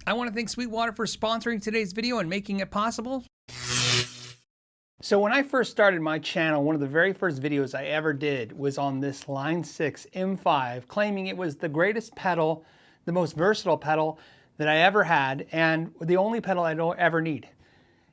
I want to thank Sweetwater for sponsoring today's video and making it possible. So when I first started my channel, one of the very first videos I ever did was on this Line 6 M5, claiming it was the greatest pedal, the most versatile pedal that I ever had, and the only pedal I don't ever need.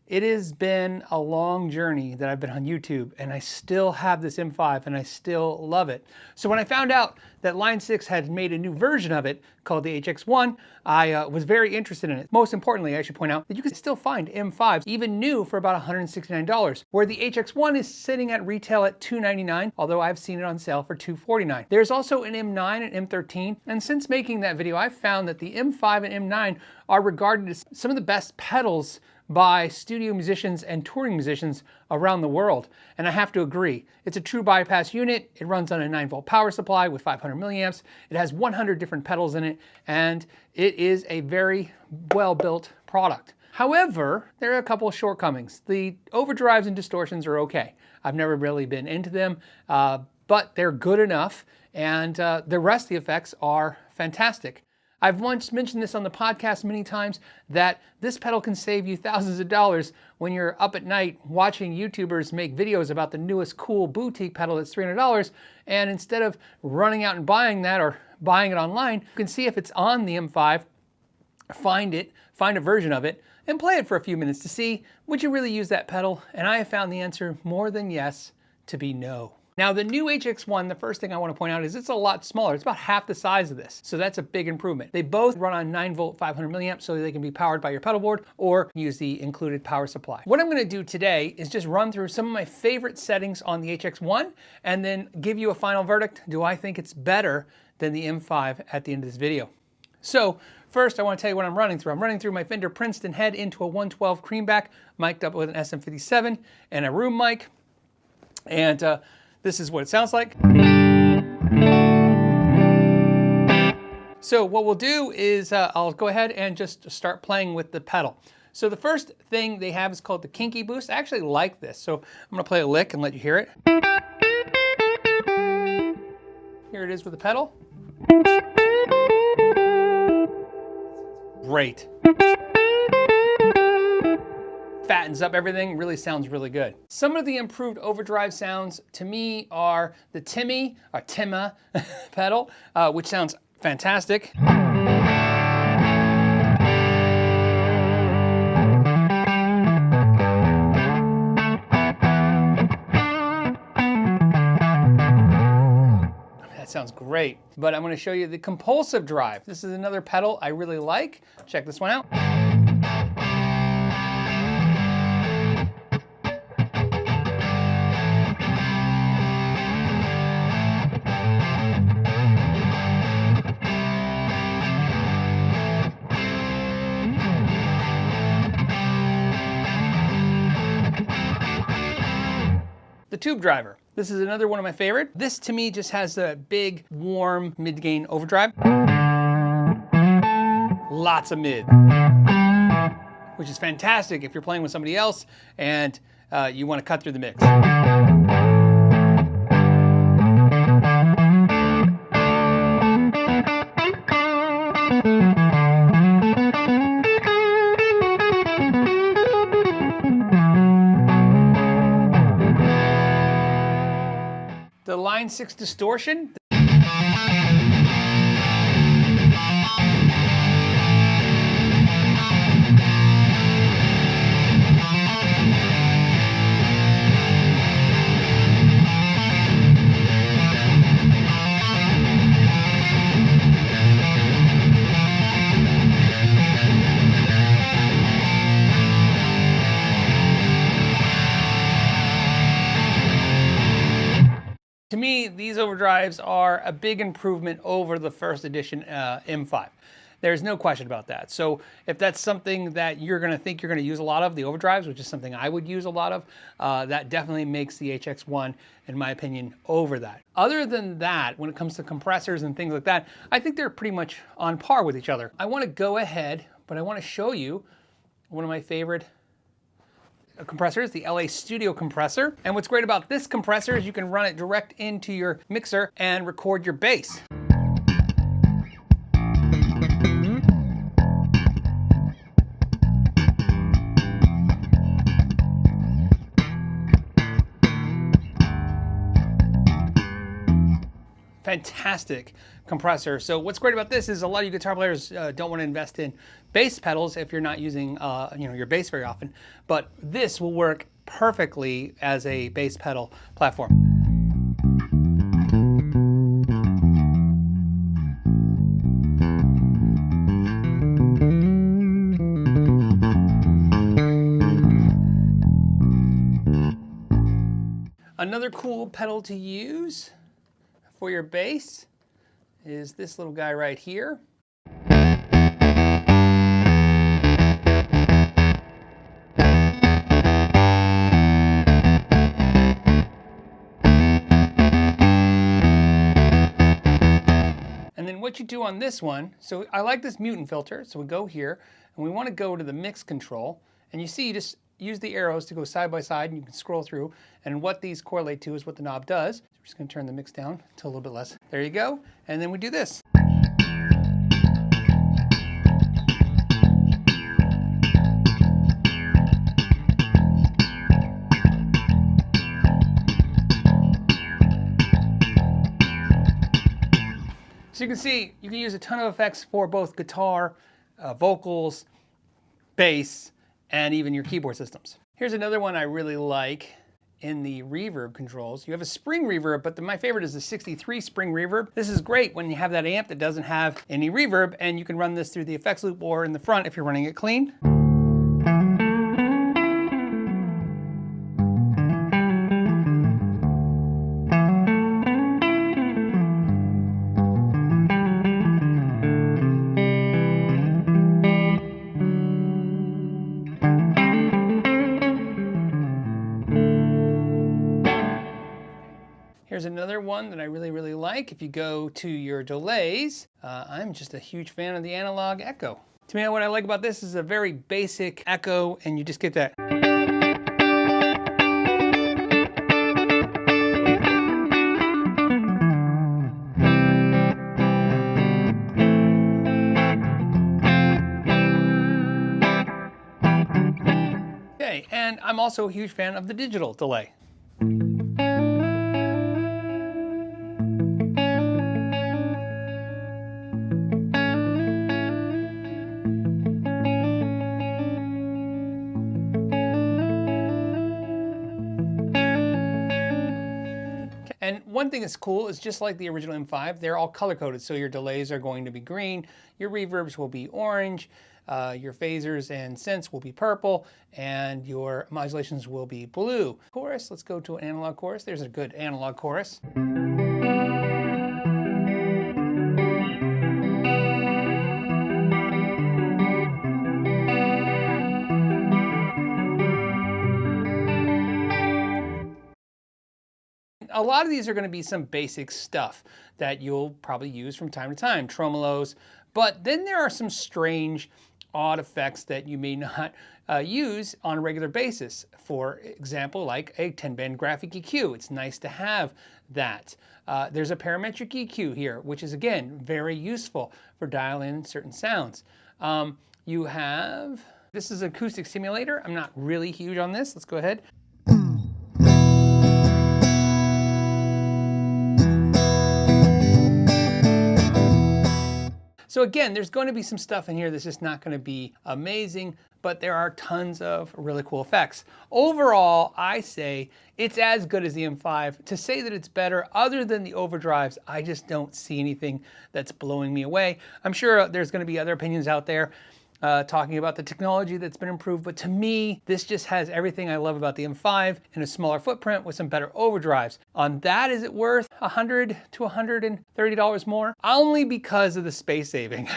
It has been a long journey that I've been on YouTube, and I still have this M5 and I still love it. So when I found out that Line 6 had made a new version of it called the HX1, I was very interested in it. Most importantly, I should point out that you can still find M5s, even new, for about $169, where the HX1 is sitting at retail at $299, although I've seen it on sale for $249. There's also an M9 and M13, and since making that video, I've found that the M5 and M9 are regarded as some of the best pedals by studio musicians and touring musicians around the world. And I have to agree, it's a true bypass unit. It runs on a 9-volt power supply with 500 milliamps. It has 100 different pedals in it, and it is a very well-built product. However, there are a couple of shortcomings. The overdrives and distortions are okay. I've never really been into them, but they're good enough, and the rest of the effects are fantastic. I've once mentioned this on the podcast many times, that this pedal can save you thousands of dollars when you're up at night watching YouTubers make videos about the newest cool boutique pedal that's $300, and instead of running out and buying that or buying it online, you can see if it's on the M5, find a version of it, and play it for a few minutes to see, would you really use that pedal? And I have found the answer more than yes to be no. Now the new HX1, the first thing I want to point out is it's a lot smaller. It's about half the size of this. So that's a big improvement. They both run on 9-volt 500 milliamps, so they can be powered by your pedal board or use the included power supply. What I'm going to do today is just run through some of my favorite settings on the HX1 and then give you a final verdict. Do I think it's better than the M5 at the end of this video? So first I want to tell you what I'm running through. I'm running through my Fender Princeton head into a 112 Creamback, mic'd up with an SM57 and a room mic. And this is what it sounds like. So what we'll do is I'll go ahead and just start playing with the pedal. So the first thing they have is called the Kinky Boost. I actually like this. So I'm gonna play a lick and let you hear it. Here it is with the pedal. Great. Fattens up everything, really sounds really good. Some of the improved overdrive sounds to me are the Timmy pedal, which sounds fantastic. That sounds great. But I'm going to show you the compulsive drive. This is another pedal I really like. Check this one out. The tube driver. This is another one of my favorite. This to me just has a big, warm mid-gain overdrive. Lots of mid, which is fantastic if you're playing with somebody else and you want to cut through the mix. The Line 6 distortion. To me, these overdrives are a big improvement over the first edition M5. There's no question about that. So if that's something that you're going to think you're going to use a lot of, the overdrives, which is something I would use a lot of, that definitely makes the HX1, in my opinion, over that. Other than that, when it comes to compressors and things like that, I think they're pretty much on par with each other. I want to go ahead, but I want to show you one of my favorite compressors, the LA Studio compressor. And what's great about this compressor is you can run it direct into your mixer and record your bass. fantastic compressor. So what's great about this is a lot of you guitar players don't want to invest in bass pedals if you're not using your bass very often, but this will work perfectly as a bass pedal platform. Another cool pedal to use for your bass is this little guy right here. And then what you do on this one, so I like this mutant filter, so we go here and we want to go to the mix control, and you see you just use the arrows to go side by side and you can scroll through, and what these correlate to is what the knob does. So we're just going to turn the mix down to a little bit less. There you go, and then we do this. So you can see you can use a ton of effects for both guitar, vocals, bass, and even your keyboard systems. Here's another one I really like in the reverb controls. You have a spring reverb, but my favorite is the 63 spring reverb. This is great when you have that amp that doesn't have any reverb, and you can run this through the effects loop or in the front if you're running it clean. Here's another one that I really like. If you go to your delays, I'm just a huge fan of the analog echo. To me, what I like about this is a very basic echo, and you just get that. Okay, and I'm also a huge fan of the digital delay. And one thing that's cool is just like the original M5, they're all color-coded. So your delays are going to be green, your reverbs will be orange, your phasers and synths will be purple, and your modulations will be blue. Chorus, let's go to an analog chorus. There's a good analog chorus. A lot of these are going to be some basic stuff that you'll probably use from time to time, tremolos, but then there are some strange, odd effects that you may not use on a regular basis. For example, like a 10-band graphic EQ. It's nice to have that. There's a parametric EQ here, which is, again, very useful for dialing in certain sounds. You have, this is an acoustic simulator. I'm not really huge on this. Let's go ahead. So again, there's going to be some stuff in here that's just not going to be amazing, but there are tons of really cool effects. Overall, I say it's as good as the M5. To say that it's better, other than the overdrives, I just don't see anything that's blowing me away. I'm sure there's going to be other opinions out there talking about the technology that's been improved, but to me, this just has everything I love about the M5 in a smaller footprint with some better overdrives. On that, is it worth $100 to $130 more? Only because of the space saving.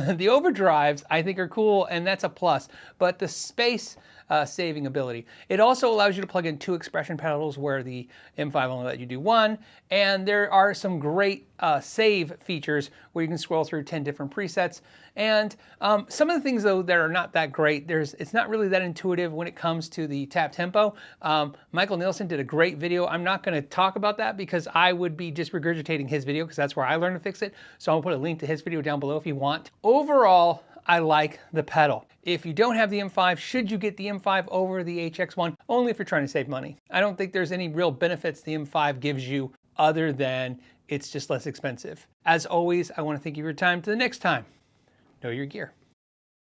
The overdrives, I think, are cool, and that's a plus, but the space saving ability. It also allows you to plug in 2 expression pedals where the M5 only let you do 1, and there are some great save features where you can scroll through 10 different presets. And some of the things, though, that are not that great, it's not really that intuitive when it comes to the tap tempo. Michael Nielsen did a great video. I'm not going to talk about that because I would be just regurgitating his video because that's where I learned to fix it. So I'll put a link to his video down below if you want. Overall, I like the pedal. If you don't have the M5, should you get the M5 over the HX1? Only if you're trying to save money. I don't think there's any real benefits the M5 gives you other than it's just less expensive. As always, I want to thank you for your time. To the next time, know your gear.